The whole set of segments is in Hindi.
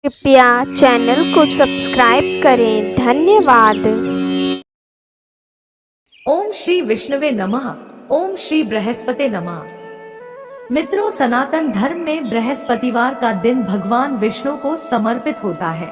कृपया चैनल को सब्सक्राइब करें। धन्यवाद। ओम श्री विष्णुवे नमः। ओम श्री बृहस्पति नमः। मित्रों, सनातन धर्म में बृहस्पतिवार का दिन भगवान विष्णु को समर्पित होता है।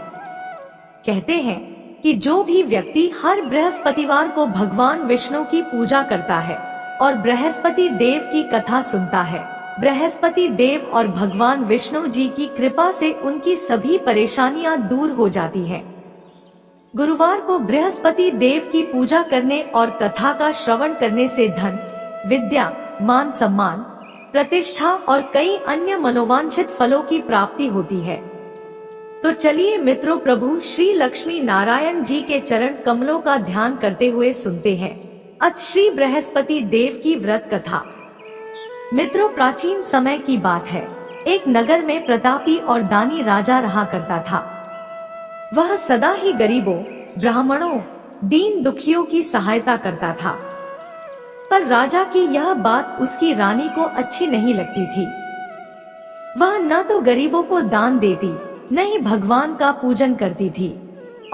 कहते हैं कि जो भी व्यक्ति हर बृहस्पतिवार को भगवान विष्णु की पूजा करता है और बृहस्पति देव की कथा सुनता है, बृहस्पति देव और भगवान विष्णु जी की कृपा से उनकी सभी परेशानियां दूर हो जाती हैं। गुरुवार को बृहस्पति देव की पूजा करने और कथा का श्रवण करने से धन, विद्या, मान सम्मान, प्रतिष्ठा और कई अन्य मनोवांछित फलों की प्राप्ति होती है। तो चलिए मित्रों, प्रभु श्री लक्ष्मी नारायण जी के चरण कमलों का ध्यान करते हुए सुनते हैं अथ श्री बृहस्पति देव की व्रत कथा। मित्रों, प्राचीन समय की बात है। एक नगर में प्रतापी और दानी राजा रहा करता था। वह सदा ही गरीबों, ब्राह्मणों, दीन दुखियों की सहायता करता था। पर राजा की यह बात उसकी रानी को अच्छी नहीं लगती थी। वह न तो गरीबों को दान देती, न ही भगवान का पूजन करती थी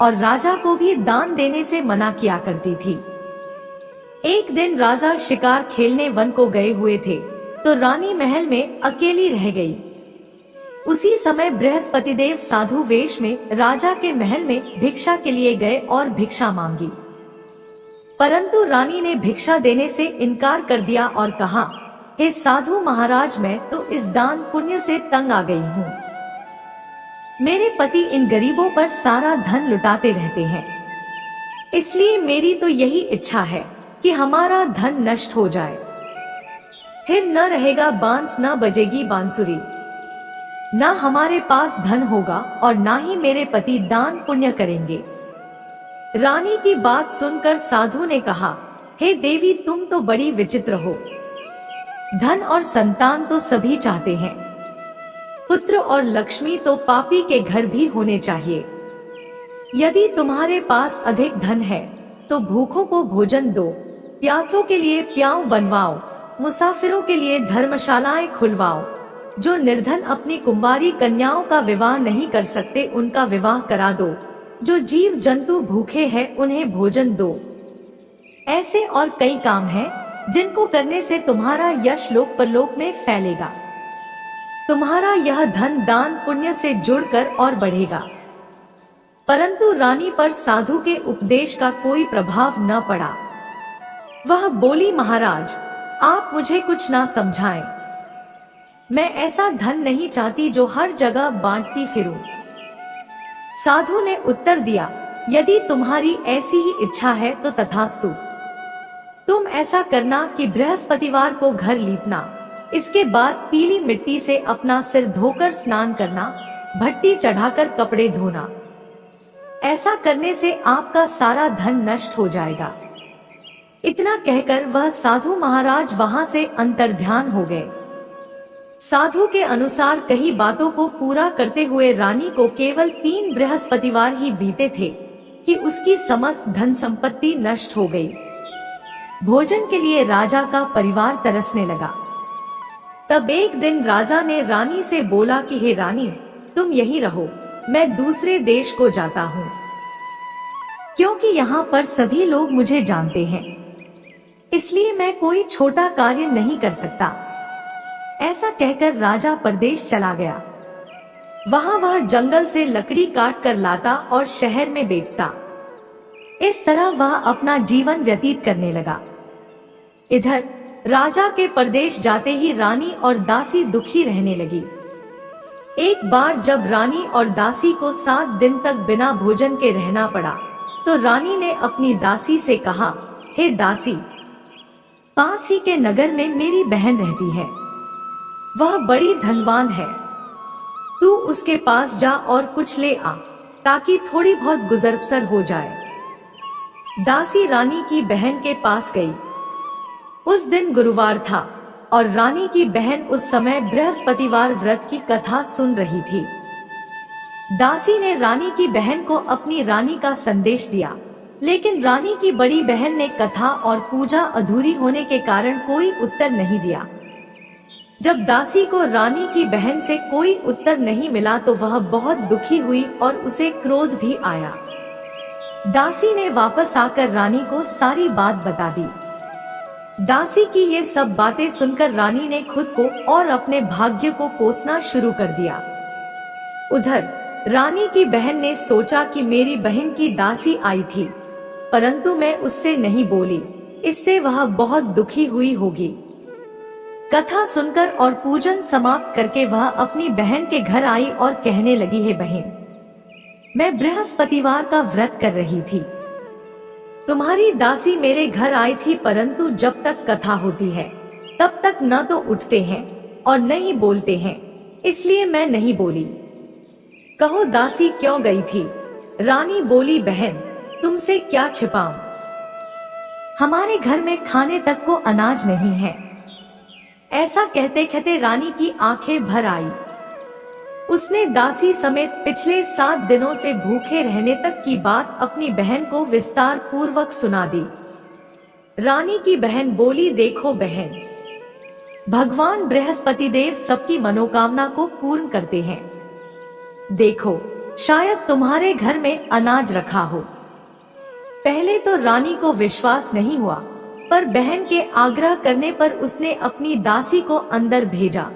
और राजा को भी दान देने से मना किया करती थी। एक दिन राजा शिकार खेलने वन को गए हुए थे तो रानी महल में अकेली रह गई। उसी समय बृहस्पति देव साधु वेश में राजा के महल में भिक्षा के लिए गए और भिक्षा मांगी। परंतु रानी ने भिक्षा देने से इनकार कर दिया और कहा, हे साधु महाराज, मैं तो इस दान पुण्य से तंग आ गई हूँ। मेरे पति इन गरीबों पर सारा धन लुटाते रहते हैं, इसलिए मेरी तो यही इच्छा है कि हमारा धन नष्ट हो जाए। फिर न रहेगा बांस, न बजेगी बांसुरी, न हमारे पास धन होगा और न ही मेरे पति दान पुण्य करेंगे। रानी की बात सुनकर साधु ने कहा, हे देवी, तुम तो बड़ी विचित्र हो। धन और संतान तो सभी चाहते हैं, पुत्र और लक्ष्मी तो पापी के घर भी होने चाहिए। यदि तुम्हारे पास अधिक धन है तो भूखों को भोजन दो, प्यासों के लिए प्याऊ बनवाओ, मुसाफिरों के लिए धर्मशालाएं खुलवाओ। जो निर्धन अपनी कुंवारी कन्याओं का विवाह नहीं कर सकते, उनका विवाह करा दो। जो जीव जंतु भूखे हैं, उन्हें भोजन दो। ऐसे और कई काम हैं जिनको करने से तुम्हारा यश लोक परलोक में फैलेगा। तुम्हारा यह धन दान पुण्य से जुड़कर और बढ़ेगा। परंतु रानी पर साधु के उपदेश का कोई प्रभाव न पड़ा। वह बोली, महाराज, आप मुझे कुछ ना समझाएं। मैं ऐसा धन नहीं चाहती जो हर जगह बांटती फिरूं। साधु ने उत्तर दिया, यदि तुम्हारी ऐसी ही इच्छा है तो तथास्तु। तुम ऐसा करना कि बृहस्पतिवार को घर लीपना, इसके बाद पीली मिट्टी से अपना सिर धोकर स्नान करना, भट्टी चढ़ाकर कपड़े धोना। ऐसा करने से आपका सारा धन नष्ट हो जाएगा। इतना कहकर वह साधु महाराज वहां से अंतर्ध्यान हो गए। साधु के अनुसार कई बातों को पूरा करते हुए रानी को केवल 3 बृहस्पतिवार ही बीते थे कि उसकी समस्त धन संपत्ति नष्ट हो गई। भोजन के लिए राजा का परिवार तरसने लगा। तब एक दिन राजा ने रानी से बोला कि हे रानी, तुम यहीं रहो, मैं दूसरे देश को जाता हूँ, क्योंकि यहाँ पर सभी लोग मुझे जानते हैं, इसलिए मैं कोई छोटा कार्य नहीं कर सकता। ऐसा कहकर राजा परदेश चला गया। वहां वह जंगल से लकड़ी काट कर लाता और शहर में बेचता। इस तरह वह अपना जीवन व्यतीत करने लगा। इधर राजा के परदेश जाते ही रानी और दासी दुखी रहने लगी। एक बार जब रानी और दासी को 7 दिन तक बिना भोजन के रहना पड़ा तो रानी ने अपनी दासी से कहा, हे दासी, पास ही के नगर में मेरी बहन रहती है, वह बड़ी धनवान है। तू उसके पास जा और कुछ ले आ, ताकि थोड़ी बहुत गुजर बसर हो जाए। दासी रानी की बहन के पास गई। उस दिन गुरुवार था और रानी की बहन उस समय बृहस्पतिवार व्रत की कथा सुन रही थी। दासी ने रानी की बहन को अपनी रानी का संदेश दिया, लेकिन रानी की बड़ी बहन ने कथा और पूजा अधूरी होने के कारण कोई उत्तर नहीं दिया। जब दासी को रानी की बहन से कोई उत्तर नहीं मिला तो वह बहुत दुखी हुई और उसे क्रोध भी आया। दासी ने वापस आकर रानी को सारी बात बता दी। दासी की ये सब बातें सुनकर रानी ने खुद को और अपने भाग्य को कोसना शुरू कर दिया। उधर रानी की बहन ने सोचा कि मेरी बहन की दासी आई थी, परंतु मैं उससे नहीं बोली, इससे वह बहुत दुखी हुई होगी। कथा सुनकर और पूजन समाप्त करके वह अपनी बहन के घर आई और कहने लगी, है बहन, मैं बृहस्पतिवार का व्रत कर रही थी। तुम्हारी दासी मेरे घर आई थी, परंतु जब तक कथा होती है तब तक न तो उठते हैं और न ही बोलते हैं, इसलिए मैं नहीं बोली। कहो दासी क्यों गई थी? रानी बोली, बहन तुमसे क्या छिपाऊं, हमारे घर में खाने तक को अनाज नहीं है। ऐसा कहते कहते रानी की आंखें भर आई। उसने दासी समेत पिछले 7 दिनों से भूखे रहने तक की बात अपनी बहन को विस्तार पूर्वक सुना दी। रानी की बहन बोली, देखो बहन, भगवान बृहस्पति देव सबकी मनोकामना को पूर्ण करते हैं। देखो, शायद तुम्हारे घर में अनाज रखा हो। पहले तो रानी को विश्वास नहीं हुआ, पर बहन के आग्रह करने पर उसने अपनी दासी को अंदर भेजा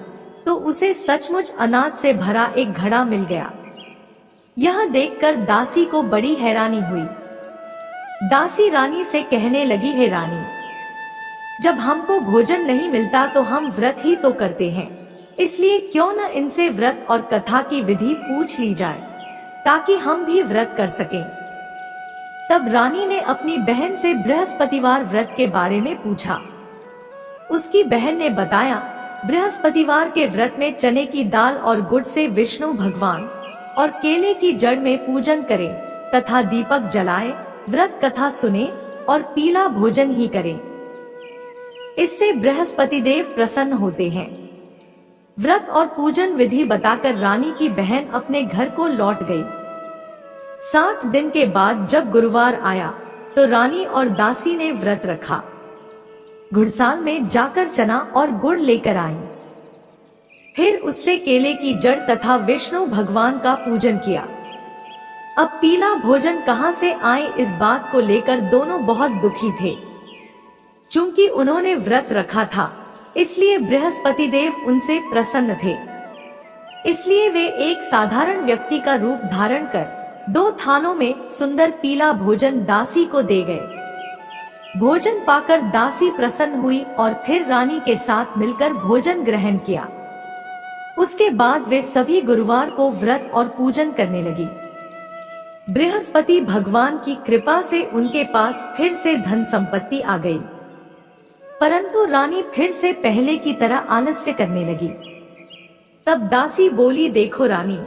तो उसे सचमुच अनाज से भरा एक घड़ा मिल गया। यह देखकर दासी को बड़ी हैरानी हुई। दासी रानी से कहने लगी, है रानी, जब हमको भोजन नहीं मिलता तो हम व्रत ही तो करते हैं, इसलिए क्यों न इनसे व्रत और कथा की विधि पूछ ली जाए ताकि हम भी व्रत कर सकें। तब रानी ने अपनी बहन से बृहस्पतिवार व्रत के बारे में पूछा। उसकी बहन ने बताया, बृहस्पतिवार के व्रत में चने की दाल और गुड़ से विष्णु भगवान और केले की जड़ में पूजन करें तथा दीपक जलाएं, व्रत कथा सुने और पीला भोजन ही करें। इससे बृहस्पति देव प्रसन्न होते हैं। व्रत और पूजन विधि बताकर रानी की बहन अपने घर को लौट गई। 7 दिन के बाद जब गुरुवार आया तो रानी और दासी ने व्रत रखा। घुड़साल में जाकर चना और गुड़ लेकर आई। फिर उससे केले की जड़ तथा विष्णु भगवान का पूजन किया। अब पीला भोजन कहां से आए, इस बात को लेकर दोनों बहुत दुखी थे। चूंकि उन्होंने व्रत रखा था, इसलिए बृहस्पति देव उनसे प्रसन्न थे। इसलिए वे एक साधारण व्यक्ति का रूप धारण कर 2 थालों में सुंदर पीला भोजन दासी को दे गए। भोजन पाकर दासी प्रसन्न हुई और फिर रानी के साथ मिलकर भोजन ग्रहण किया। उसके बाद वे सभी गुरुवार को व्रत और पूजन करने लगी। बृहस्पति भगवान की कृपा से उनके पास फिर से धन संपत्ति आ गई, परंतु रानी फिर से पहले की तरह आलस्य करने लगी। तब दासी बोली, देखो रानी,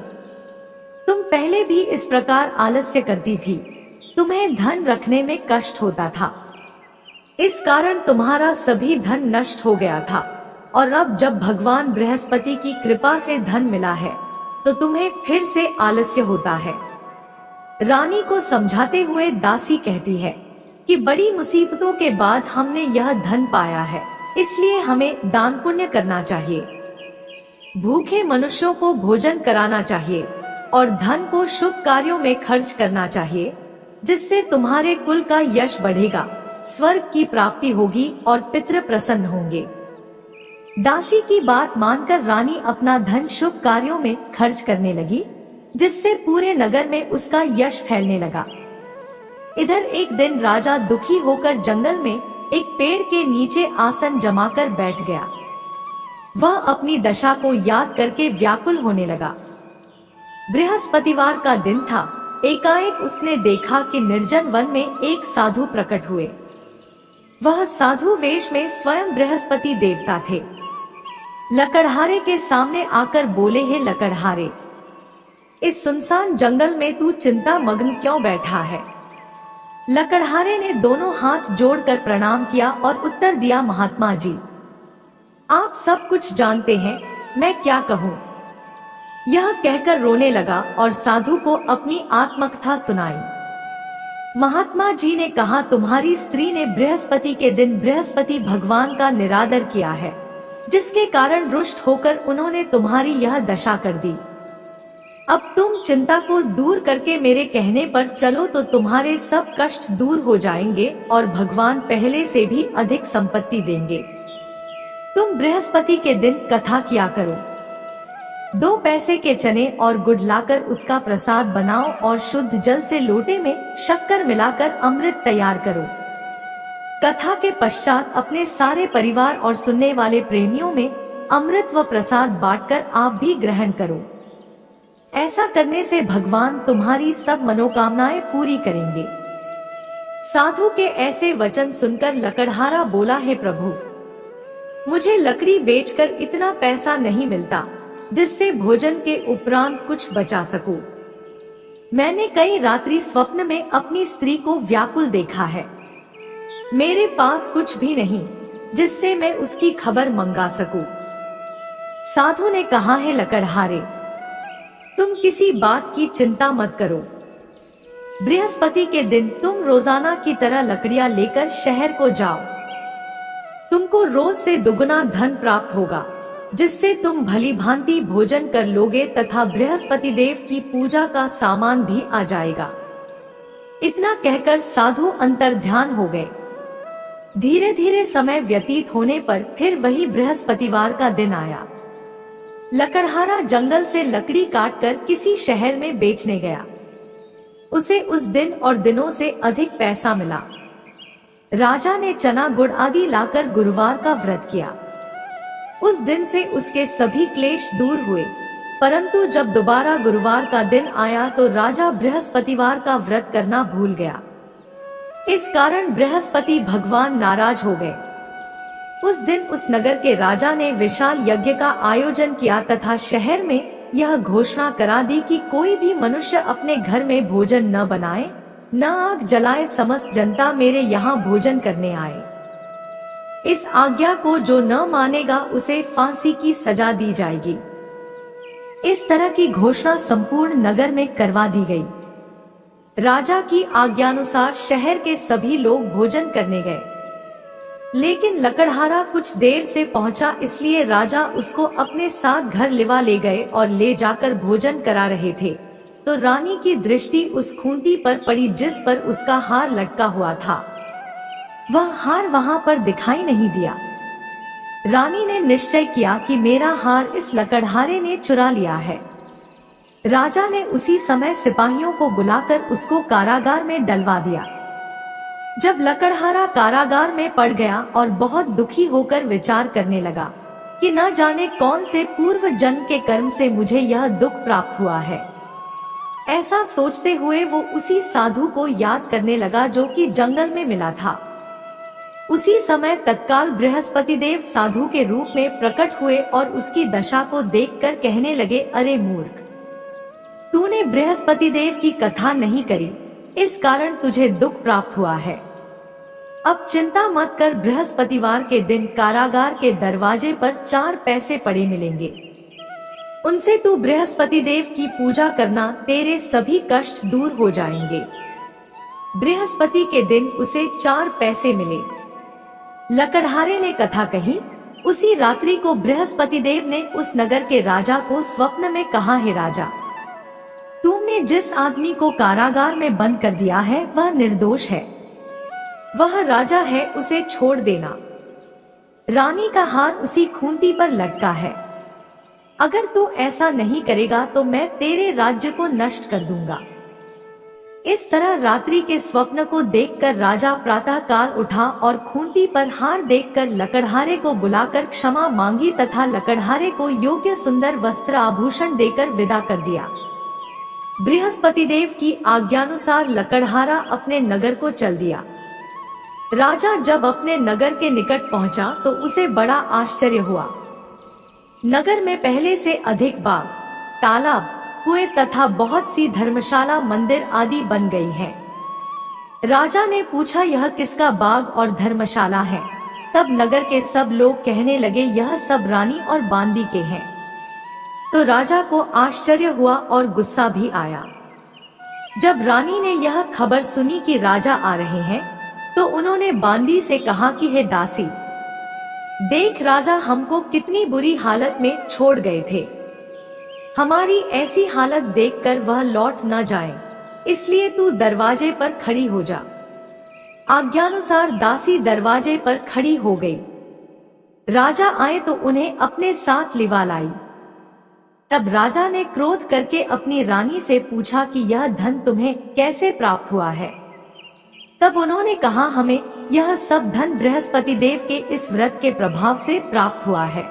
तुम पहले भी इस प्रकार आलस्य करती थी, तुम्हें धन रखने में कष्ट होता था, इस कारण तुम्हारा सभी धन नष्ट हो गया था, और अब जब भगवान बृहस्पति की कृपा से धन मिला है तो तुम्हें फिर से आलस्य होता है। रानी को समझाते हुए दासी कहती है कि बड़ी मुसीबतों के बाद हमने यह धन पाया है, इसलिए हमें दान पुण्य करना चाहिए, भूखे मनुष्यों को भोजन कराना चाहिए और धन को शुभ कार्यों में खर्च करना चाहिए, जिससे तुम्हारे कुल का यश बढ़ेगा, स्वर्ग की प्राप्ति होगी और पितृ प्रसन्न होंगे। दासी की बात मानकर रानी अपना धन शुभ कार्यों में खर्च करने लगी, जिससे पूरे नगर में उसका यश फैलने लगा। इधर एक दिन राजा दुखी होकर जंगल में एक पेड़ के नीचे आसन जमाकर बैठ गया। वह अपनी दशा को याद करके व्याकुल होने लगा। बृहस्पतिवार का दिन था। एकाएक उसने देखा कि निर्जन वन में एक साधु प्रकट हुए। वह साधु वेश में स्वयं बृहस्पति देवता थे। लकड़हारे के सामने आकर बोले, हे लकड़हारे, इस सुनसान जंगल में तू चिंता मग्न क्यों बैठा है? लकड़हारे ने दोनों हाथ जोड़कर प्रणाम किया और उत्तर दिया, महात्मा जी, आप सब कुछ जानते हैं, मैं क्या कहूँ। यह कहकर रोने लगा और साधु को अपनी आत्मकथा सुनाई। महात्मा जी ने कहा, तुम्हारी स्त्री ने बृहस्पति के दिन बृहस्पति भगवान का निरादर किया है, जिसके कारण रुष्ट होकर उन्होंने तुम्हारी यह दशा कर दी। अब तुम चिंता को दूर करके मेरे कहने पर चलो तो तुम्हारे सब कष्ट दूर हो जाएंगे और भगवान पहले से भी अधिक संपत्ति देंगे। तुम बृहस्पति के दिन कथा किया करो। 2 पैसे के चने और गुड़ लाकर उसका प्रसाद बनाओ और शुद्ध जल से लोटे में शक्कर मिलाकर अमृत तैयार करो। कथा के पश्चात अपने सारे परिवार और सुनने वाले प्रेमियों में अमृत व प्रसाद बांटकर आप भी ग्रहण करो। ऐसा करने से भगवान तुम्हारी सब मनोकामनाएं पूरी करेंगे। साधु के ऐसे वचन सुनकर लकड़हारा बोला, हे प्रभु, मुझे लकड़ी बेचकर इतना पैसा नहीं मिलता जिससे भोजन के उपरांत कुछ बचा सकूं। मैंने कई रात्रि स्वप्न में अपनी स्त्री को व्याकुल देखा है। मेरे पास कुछ भी नहीं जिससे मैं उसकी खबर मंगा सकूं। साधु ने कहा, है लकड़हारे, तुम किसी बात की चिंता मत करो। बृहस्पति के दिन तुम रोजाना की तरह लकड़ियां लेकर शहर को जाओ। तुमको रोज से दुगुना धन प्राप्त होगा, जिससे तुम भली भांति भोजन कर लोगे तथा बृहस्पति देव की पूजा का सामान भी आ जाएगा। इतना कहकर साधु अंतर्ध्यान हो गए। धीरे धीरे समय व्यतीत होने पर फिर वही बृहस्पतिवार का दिन आया। लकड़हारा जंगल से लकड़ी काटकर किसी शहर में बेचने गया। उसे उस दिन और दिनों से अधिक पैसा मिला। राजा ने चना गुड़ आदि लाकर गुरुवार का व्रत किया। उस दिन से उसके सभी क्लेश दूर हुए, परंतु जब दोबारा गुरुवार का दिन आया तो राजा बृहस्पतिवार का व्रत करना भूल गया। इस कारण बृहस्पति भगवान नाराज हो गए। उस दिन उस नगर के राजा ने विशाल यज्ञ का आयोजन किया तथा शहर में यह घोषणा करा दी कि कोई भी मनुष्य अपने घर में भोजन न बनाए, न आग जलाए, समस्त जनता मेरे यहाँ भोजन करने आए। इस आज्ञा को जो न मानेगा उसे फांसी की सजा दी जाएगी। इस तरह की घोषणा संपूर्ण नगर में करवा दी गई। राजा की आज्ञानुसार शहर के सभी लोग भोजन करने गए, लेकिन लकड़हारा कुछ देर से पहुंचा, इसलिए राजा उसको अपने साथ घर लिवा ले गए और ले जाकर भोजन करा रहे थे तो रानी की दृष्टि उस खूंटी पर पड़ी जिस पर उसका हार लटका हुआ था। वह हार वहां पर दिखाई नहीं दिया। रानी ने निश्चय किया कि मेरा हार इस लकड़हारे ने चुरा लिया है। राजा ने उसी समय सिपाहियों को बुलाकर उसको कारागार में डलवा दिया। जब लकड़हारा कारागार में पड़ गया और बहुत दुखी होकर विचार करने लगा कि न जाने कौन से पूर्व जन्म के कर्म से मुझे यह दुख प्राप्त हुआ है। ऐसा सोचते हुए वो उसी साधु को याद करने लगा जो कि जंगल में मिला था। उसी समय तत्काल बृहस्पति देव साधु के रूप में प्रकट हुए और उसकी दशा को देखकर कहने लगे, अरे मूर्ख, तूने बृहस्पति देव की कथा नहीं करी, इस कारण तुझे दुख प्राप्त हुआ है। अब चिंता मत कर, बृहस्पतिवार के दिन कारागार के दरवाजे पर 4 पैसे पड़े मिलेंगे। उनसे तू बृहस्पति देव की पूजा करना, तेरे सभी कष्ट दूर हो जाएंगे। बृहस्पति के दिन उसे 4 पैसे मिले। लकड़हारे ने कथा कही। उसी रात्रि को बृहस्पति देव ने उस नगर के राजा को स्वप्न में कहा, हे राजा, तुमने जिस आदमी को कारागार में बंद कर दिया है वह निर्दोष है। वह राजा है, उसे छोड़ देना। रानी का हार उसी खूंटी पर लटका है। अगर तू ऐसा नहीं करेगा तो मैं तेरे राज्य को नष्ट कर दूंगा। इस तरह रात्रि के स्वप्न को देखकर राजा प्रातः काल उठा और खूंटी पर हार देखकर लकड़हारे को बुलाकर क्षमा मांगी तथा लकड़हारे को योग्य सुंदर वस्त्र आभूषण देकर विदा कर दिया। बृहस्पति देव की आज्ञानुसार लकड़हारा अपने नगर को चल दिया। राजा जब अपने नगर के निकट पहुंचा तो उसे बड़ा आश्चर्य हुआ। नगर में पहले से अधिक बाग, तालाब, कुएं तथा बहुत सी धर्मशाला, मंदिर आदि बन गई हैं। राजा ने पूछा, यह किसका बाग और धर्मशाला है? तब नगर के सब लोग कहने लगे, यह सब रानी और बांदी के हैं। तो राजा को आश्चर्य हुआ और गुस्सा भी आया। जब रानी ने यह खबर सुनी कि राजा आ रहे हैं तो उन्होंने बांदी से कहा कि हे दासी, देख राजा, हमको कितनी बुरी हालत में छोड़ गए थे। हमारी ऐसी हालत देखकर वह लौट न जाए, इसलिए तू दरवाजे पर खड़ी हो जा। आज्ञानुसार दासी दरवाजे पर खड़ी हो गई। राजा आए तो उन्हें अपने साथ लिवा लाई। तब राजा ने क्रोध करके अपनी रानी से पूछा कि यह धन तुम्हें कैसे प्राप्त हुआ है। तब उन्होंने कहा, हमें यह सब धन बृहस्पति देव के इस व्रत के प्रभाव से प्राप्त हुआ है।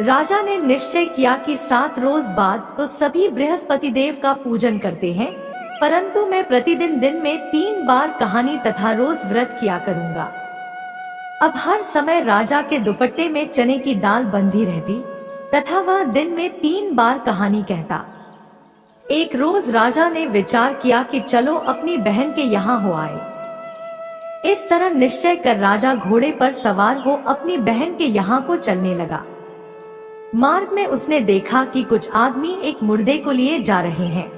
राजा ने निश्चय किया कि 7 रोज बाद तो सभी बृहस्पति देव का पूजन करते हैं, परंतु मैं प्रतिदिन दिन में 3 बार कहानी तथा रोज व्रत किया करूंगा। अब हर समय राजा के दुपट्टे में चने की दाल बंधी रहती तथा वह दिन में 3 बार कहानी कहता। एक रोज राजा ने विचार किया कि चलो अपनी बहन के यहाँ हो आए। इस तरह निश्चय कर राजा घोड़े पर सवार हो अपनी बहन के यहाँ को चलने लगा। मार्ग में उसने देखा कि कुछ आदमी एक मुर्दे को लिए जा रहे हैं।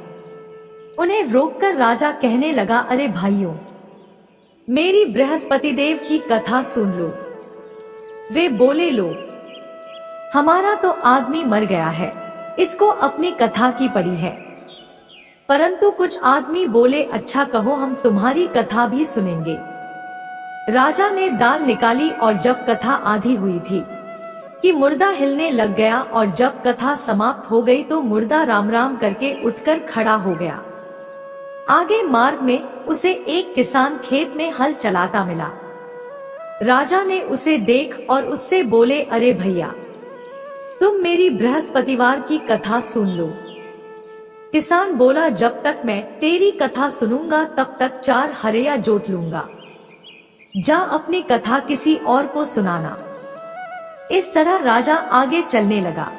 उन्हें रोककर राजा कहने लगा, अरे भाइयों, मेरी बृहस्पति देव की कथा सुन लो। वे बोले, लो, हमारा तो आदमी मर गया है, इसको अपनी कथा की पड़ी है। परंतु कुछ आदमी बोले, अच्छा कहो, हम तुम्हारी कथा भी सुनेंगे। राजा ने दाल निकाली और जब कथा आधी हुई थी कि मुर्दा हिलने लग गया, और जब कथा समाप्त हो गई तो मुर्दा राम राम करके उठकर खड़ा हो गया। आगे मार्ग में उसे एक किसान खेत में हल चलाता मिला। राजा ने उसे देख और उससे बोले, अरे भैया, तुम मेरी बृहस्पतिवार की कथा सुन लो। किसान बोला, जब तक मैं तेरी कथा सुनूंगा तब तक 4 हरिया जोत लूंगा। जा अपनी कथा किसी और को सुनाना। इस तरह राजा आगे चलने लगा।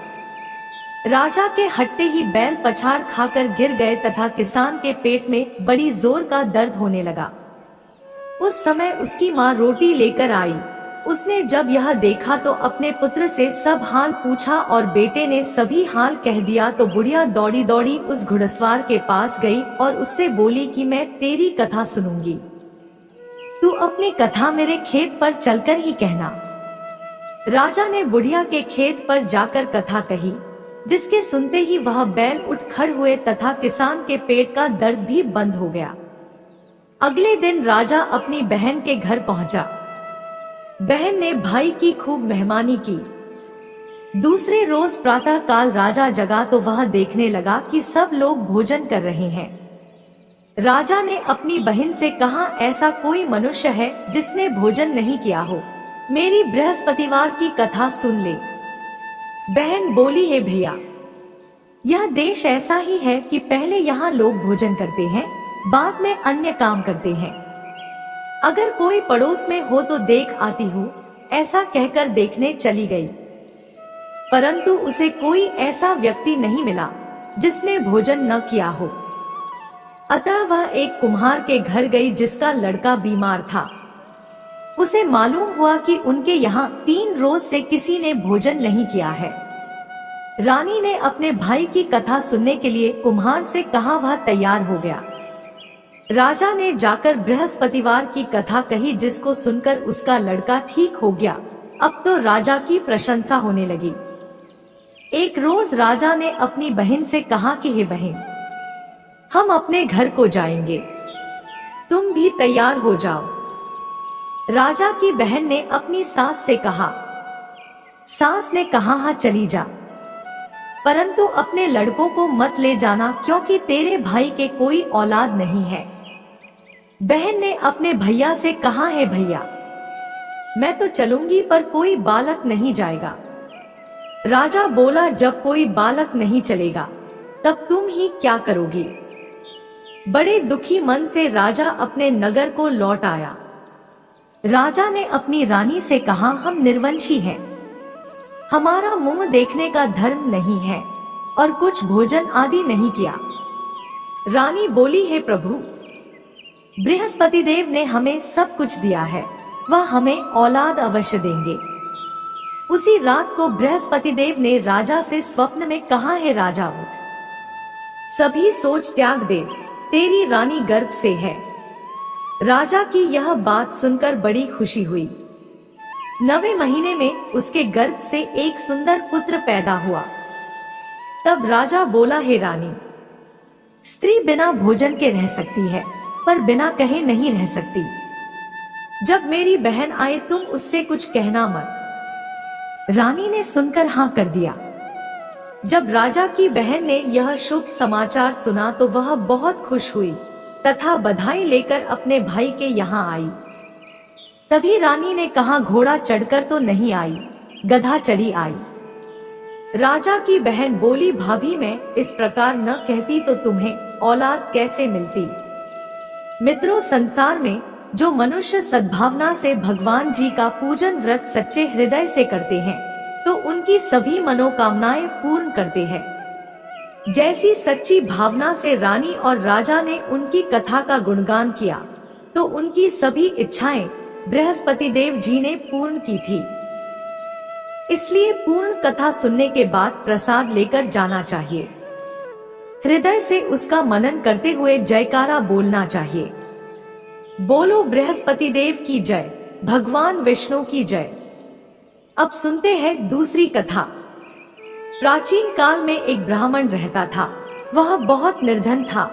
राजा के हटते ही बैल पछाड़ खाकर गिर गए तथा किसान के पेट में बड़ी जोर का दर्द होने लगा। उस समय उसकी माँ रोटी लेकर आई। उसने जब यह देखा तो अपने पुत्र से सब हाल पूछा और बेटे ने सभी हाल कह दिया। तो बुढ़िया दौड़ी दौड़ी उस घुड़सवार के पास गई और उससे बोली कि मैं तेरी कथा सुनूंगी, तू अपनी कथा मेरे खेत पर चलकर ही कहना। राजा ने बुढ़िया के खेत पर जाकर कथा कही, जिसके सुनते ही वह बैल उठ खड़ हुए तथा किसान के पेट का दर्द भी बंद हो गया। अगले दिन राजा अपनी बहन के घर पहुंचा। बहन ने भाई की खूब मेहमानी की। दूसरे रोज प्रातः काल राजा जगा तो वह देखने लगा कि सब लोग भोजन कर रहे हैं। राजा ने अपनी बहन से कहा, ऐसा कोई मनुष्य है जिसने भोजन नहीं किया हो, मेरी बृहस्पतिवार की कथा सुन ले। बहन बोली, है भैया, यह देश ऐसा ही है कि पहले यहाँ लोग भोजन करते हैं, बाद में अन्य काम करते हैं। अगर कोई पड़ोस में हो तो देख आती हूँ। ऐसा कहकर देखने चली गई, परंतु उसे कोई ऐसा व्यक्ति नहीं मिला जिसने भोजन न किया हो। अतः वह एक कुम्हार के घर गई जिसका लड़का बीमार था। उसे मालूम हुआ कि उनके यहाँ 3 रोज से किसी ने भोजन नहीं किया है। रानी ने अपने भाई की कथा सुनने के लिए कुम्हार से कहा, वह तैयार हो गया। राजा ने जाकर बृहस्पतिवार की कथा कही, जिसको सुनकर उसका लड़का ठीक हो गया। अब तो राजा की प्रशंसा होने लगी। एक रोज राजा ने अपनी बहन से कहा कि हे बहन, हम अपने घर को जाएंगे, तुम भी तैयार हो जाओ। राजा की बहन ने अपनी सास से कहा। सास ने कहा, हाँ चली जा, परंतु अपने लड़कों को मत ले जाना, क्योंकि तेरे भाई के कोई औलाद नहीं है। बहन ने अपने भैया से कहा, है भैया, मैं तो चलूंगी पर कोई बालक नहीं जाएगा। राजा बोला, जब कोई बालक नहीं चलेगा तब तुम ही क्या करोगी। बड़े दुखी मन से राजा अपने नगर को लौट आया। राजा ने अपनी रानी से कहा, हम निर्वंशी हैं, हमारा मुंह देखने का धर्म नहीं है और कुछ भोजन आदि नहीं किया। रानी बोली, हे प्रभु, बृहस्पति देव ने हमें सब कुछ दिया है, वह हमें औलाद अवश्य देंगे। उसी रात को बृहस्पति देव ने राजा से स्वप्न में कहा, है राजा, उठ, सभी सोच त्याग दे, तेरी रानी गर्भ से है। राजा की यह बात सुनकर बड़ी खुशी हुई। 9वें महीने में उसके गर्भ से एक सुंदर पुत्र पैदा हुआ। तब राजा बोला, हे रानी, स्त्री बिना भोजन के रह सकती है, पर बिना कहे नहीं रह सकती। जब मेरी बहन आए तुम उससे कुछ कहना मत। रानी ने सुनकर हाँ कर दिया। जब राजा की बहन ने यह शुभ समाचार सुना तो वह बहुत खुश हुई तथा बधाई लेकर अपने भाई के यहाँ आई। तभी रानी ने कहा, घोड़ा चढ़कर तो नहीं आई, गधा चढ़ी आई। राजा की बहन बोली, भाभी मैं इस प्रकार न कहती तो तुम्हें औलाद कैसे मिलती। मित्रों, संसार में जो मनुष्य सद्भावना से भगवान जी का पूजन व्रत सच्चे हृदय से करते हैं तो उनकी सभी मनोकामनाएं पूर्ण करते हैं। जैसी सच्ची भावना से रानी और राजा ने उनकी कथा का गुणगान किया तो उनकी सभी इच्छाएं बृहस्पति देव जी ने पूर्ण की थी। इसलिए पूर्ण कथा सुनने के बाद प्रसाद लेकर जाना चाहिए। हृदय से उसका मनन करते हुए जयकारा बोलना चाहिए। बोलो बृहस्पति देव की जय, भगवान विष्णु की जय। अब सुनते हैं दूसरी कथा। प्राचीन काल में एक ब्राह्मण रहता था। वह बहुत निर्धन था।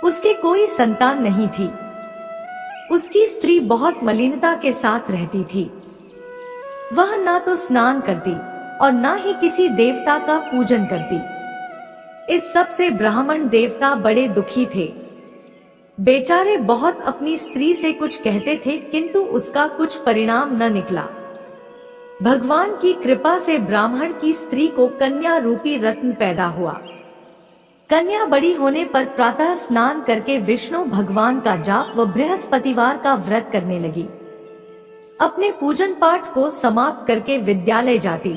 उसके कोई संतान नहीं थी। उसकी स्त्री बहुत मलिनता के साथ रहती थी। वह ना तो स्नान करती और ना ही किसी देवता का पूजन करती। इस सब से ब्राह्मण देवता बड़े दुखी थे। बेचारे बहुत अपनी स्त्री से कुछ कहते थे किंतु उसका कुछ परिणाम न निकला। भगवान की कृपा से ब्राह्मण की स्त्री को कन्या रूपी रत्न पैदा हुआ। कन्या बड़ी होने पर प्रातः स्नान करके विष्णु भगवान का जाप व बृहस्पतिवार का व्रत करने लगी। अपने पूजन पाठ को समाप्त करके विद्यालय जाती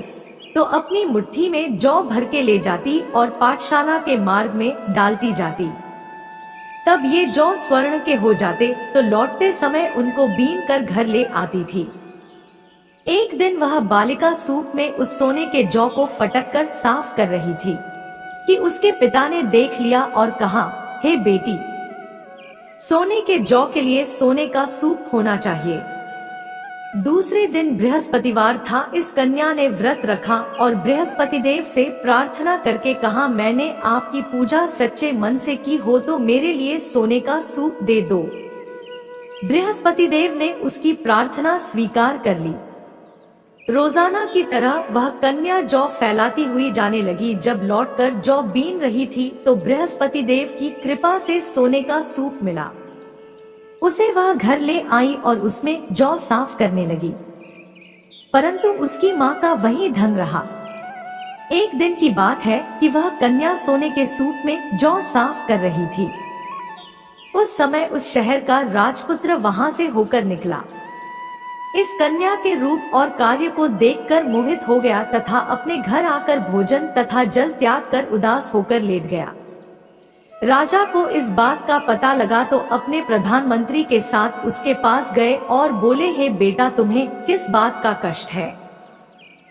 तो अपनी मुट्ठी में जौ भर के ले जाती और पाठशाला के मार्ग में डालती जाती। तब ये जौ स्वर्ण के हो जाते तो लौटते समय उनको बीन कर घर ले आती थी। एक दिन वह बालिका सूप में उस सोने के जौ को फटक कर साफ कर रही थी कि उसके पिता ने देख लिया और कहा, हे बेटी, सोने के जौ के लिए सोने का सूप होना चाहिए। दूसरे दिन बृहस्पतिवार था। इस कन्या ने व्रत रखा और बृहस्पति देव से प्रार्थना करके कहा, मैंने आपकी पूजा सच्चे मन से की हो तो मेरे लिए सोने का सूप दे दो। बृहस्पति देव ने उसकी प्रार्थना स्वीकार कर ली। रोजाना की तरह वह कन्या जौ फैलाती हुई जाने लगी। जब लौटकर जौ बीन रही थी तो बृहस्पति देव की कृपा से सोने का सूप मिला। उसे वह घर ले आई और उसमें जौ साफ करने लगी, परंतु उसकी माँ का वही ढंग रहा। एक दिन की बात है कि वह कन्या सोने के सूप में जौ साफ कर रही थी। उस समय उस शहर का राजपुत्र वहां से होकर निकला। इस कन्या के रूप और कार्य को देखकर मोहित हो गया तथा अपने घर आकर भोजन तथा जल त्याग कर उदास होकर लेट गया। राजा को इस बात का पता लगा तो अपने प्रधानमंत्री के साथ उसके पास गए और बोले, हे बेटा, तुम्हें किस बात का कष्ट है?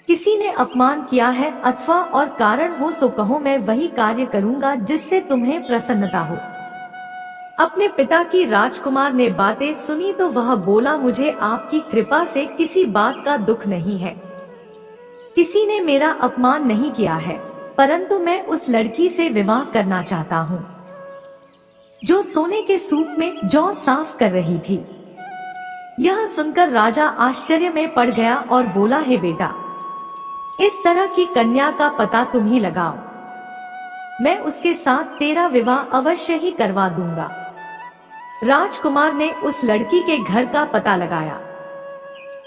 किसी ने अपमान किया है अथवा और कारण हो सो कहो, मैं वही कार्य करूंगा जिससे तुम्हें प्रसन्नता हो। अपने पिता की राजकुमार ने बातें सुनी तो वह बोला, मुझे आपकी कृपा से किसी बात का दुख नहीं है। किसी ने मेरा अपमान नहीं किया है, परंतु मैं उस लड़की से विवाह करना चाहता हूँ जो सोने के सूप में जौ साफ कर रही थी। यह सुनकर राजा आश्चर्य में पड़ गया और बोला, हे बेटा, इस तरह की कन्या का पता तुम ही लगाओ। मैं उसके साथ तेरा विवाह अवश्य ही करवा दूंगा। राजकुमार ने उस लड़की के घर का पता लगाया।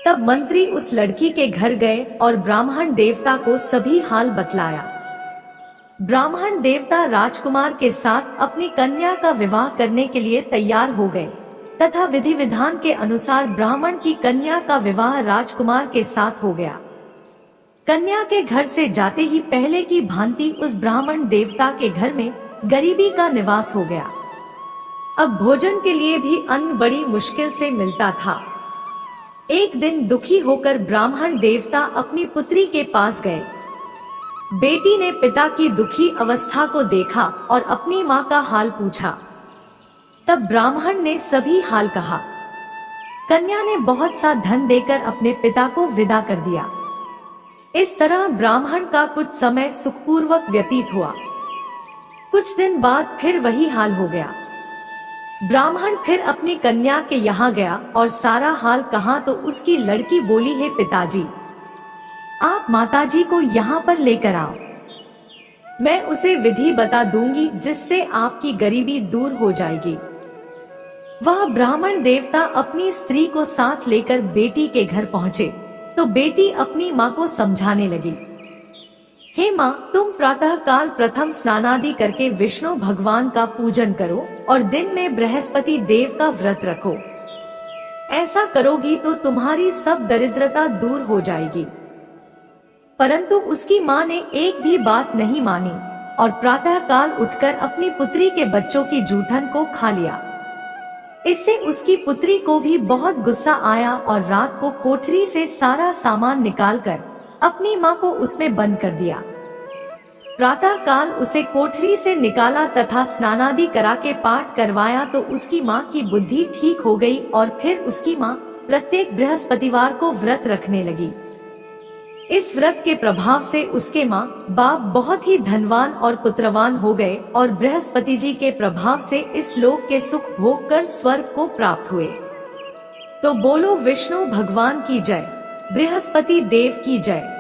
तब मंत्री उस लड़की के घर गए और ब्राह्मण देवता को सभी हाल बतलाया। ब्राह्मण देवता राजकुमार के साथ अपनी कन्या का विवाह करने के लिए तैयार हो गए तथा विधि विधान के अनुसार ब्राह्मण की कन्या का विवाह राजकुमार के साथ हो गया। कन्या के घर से जाते ही पहले की भांति उस ब्राह्मण देवता के घर में गरीबी का निवास हो गया। अब भोजन के लिए भी अन्न बड़ी मुश्किल से मिलता था। एक दिन दुखी होकर ब्राह्मण देवता अपनी पुत्री के पास गए। बेटी ने पिता की दुखी अवस्था को देखा और अपनी माँ का हाल पूछा। तब ब्राह्मण ने सभी हाल कहा। कन्या ने बहुत सा धन देकर अपने पिता को विदा कर दिया। इस तरह ब्राह्मण का कुछ समय सुखपूर्वक व्यतीत हुआ। कुछ दिन बाद फिर वही हाल हो गया। ब्राह्मण फिर अपनी कन्या के यहाँ गया और सारा हाल कहा तो उसकी लड़की बोली, है पिताजी, आप माताजी को यहाँ पर लेकर आओ, मैं उसे विधि बता दूंगी जिससे आपकी गरीबी दूर हो जाएगी। वह ब्राह्मण देवता अपनी स्त्री को साथ लेकर बेटी के घर पहुँचे तो बेटी अपनी माँ को समझाने लगी, हे माँ, तुम प्रातः काल प्रथम स्नानादि करके विष्णु भगवान का पूजन करो और दिन में बृहस्पति देव का व्रत रखो। ऐसा करोगी तो तुम्हारी सब दरिद्रता दूर हो जाएगी। परंतु उसकी माँ ने एक भी बात नहीं मानी और प्रातः काल उठकर अपनी पुत्री के बच्चों की जूठन को खा लिया। इससे उसकी पुत्री को भी बहुत गुस्सा आया और रात को कोठरी से सारा सामान निकालकर अपनी माँ को उसमें बंद कर दिया। प्रातः काल उसे कोठरी से निकाला तथा स्नानादि करा के पाठ करवाया तो उसकी माँ की बुद्धि ठीक हो गई और फिर उसकी माँ प्रत्येक बृहस्पतिवार को व्रत रखने लगी। इस व्रत के प्रभाव से उसके माँ बाप बहुत ही धनवान और पुत्रवान हो गए और बृहस्पति जी के प्रभाव से इस लोक के सुख भोग कर स्वर्ग को प्राप्त हुए। तो बोलो विष्णु भगवान की जय, बृहस्पति देव की जय।